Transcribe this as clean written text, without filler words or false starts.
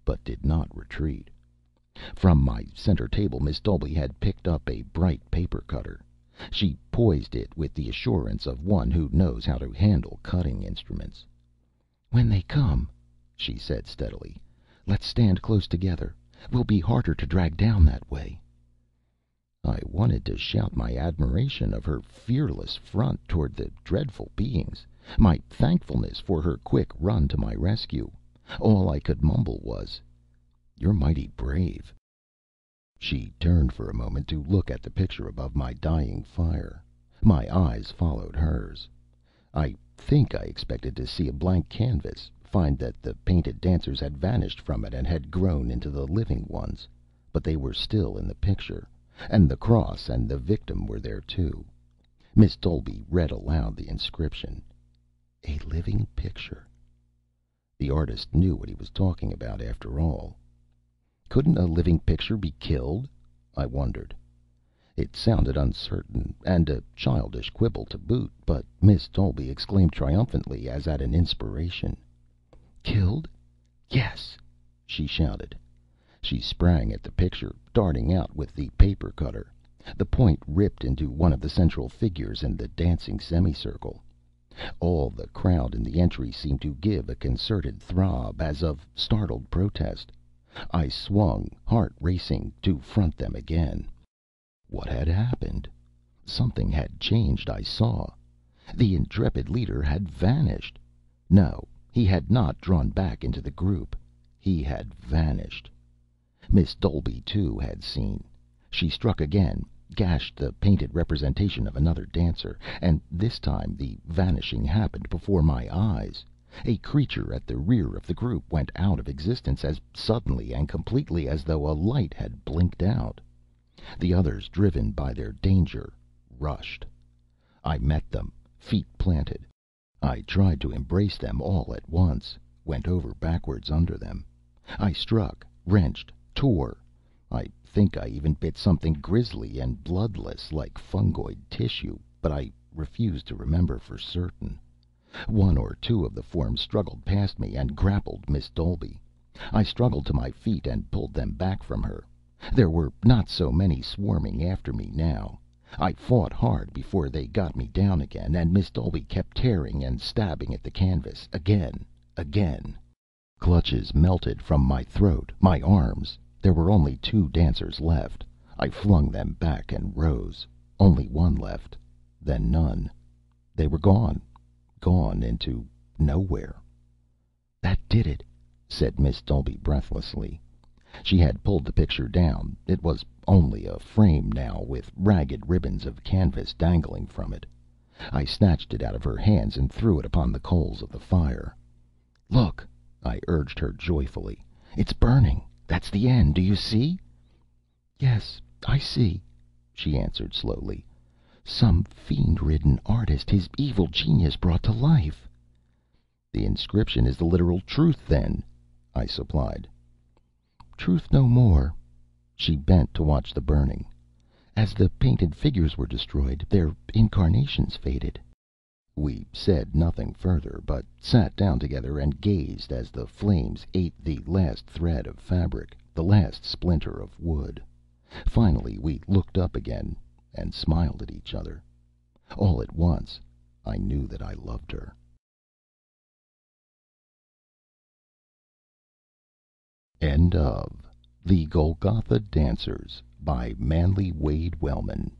but did not retreat. From my center table Miss Dolby had picked up a bright paper cutter. She poised it with the assurance of one who knows how to handle cutting instruments. "When they come," she said steadily, "let's stand close together. We'll be harder to drag down that way." I wanted to shout my admiration of her fearless front toward the dreadful beings, my thankfulness for her quick run to my rescue. All I could mumble was, "You're mighty brave." She turned for a moment to look at the picture above my dying fire. My eyes followed hers. I think I expected to see a blank canvas, find that the painted dancers had vanished from it and had grown into the living ones. But they were still in the picture, and the cross and the victim were there too. Miss Dolby read aloud the inscription: "A living picture." The artist knew what he was talking about, after all. Couldn't a living picture be killed? I wondered. It sounded uncertain, and a childish quibble to boot, but Miss Dolby exclaimed triumphantly, as at an inspiration: "Killed? Yes!" she shouted. She sprang at the picture, darting out with the paper cutter. The point ripped into one of the central figures in the dancing semicircle. All the crowd in the entry seemed to give a concerted throb, as of startled protest. I swung, heart racing, to front them again. What had happened? Something had changed, I saw. The intrepid leader had vanished. No, he had not drawn back into the group. He had vanished. Miss Dolby, too, had seen. She struck again, gashed the painted representation of another dancer, and this time the vanishing happened before my eyes. A creature at the rear of the group went out of existence as suddenly and completely as though a light had blinked out. The others, driven by their danger, rushed. I met them, feet planted. I tried to embrace them all at once, went over backwards under them. I struck, wrenched, tore. I think I even bit something grisly and bloodless, like fungoid tissue, but I refused to remember for certain. One or two of the forms struggled past me and grappled Miss Dolby. I struggled to my feet and pulled them back from her. There were not so many swarming after me now. I fought hard before they got me down again, and Miss Dolby kept tearing and stabbing at the canvas again, again. Clutches melted from my throat, my arms. There were only two dancers left. I flung them back and rose. Only one left, then none. They were gone. Gone into nowhere. "That did it," said Miss Dolby breathlessly. She had pulled the picture down. It was only a frame now, with ragged ribbons of canvas dangling from it. I snatched it out of her hands and threw it upon the coals of the fire. "Look," I urged her joyfully. "It's burning. That's the end. Do you see?" "Yes, I see," she answered slowly. "Some fiend-ridden artist his evil genius brought to life." "The inscription is the literal truth, then," I supplied. "Truth no more." She bent to watch the burning. "As the painted figures were destroyed, their incarnations faded." We said nothing further, but sat down together and gazed as the flames ate the last thread of fabric, the last splinter of wood. Finally we looked up again and smiled at each other. All at once I knew that I loved her. End of The Golgotha Dancers by Manly Wade Wellman.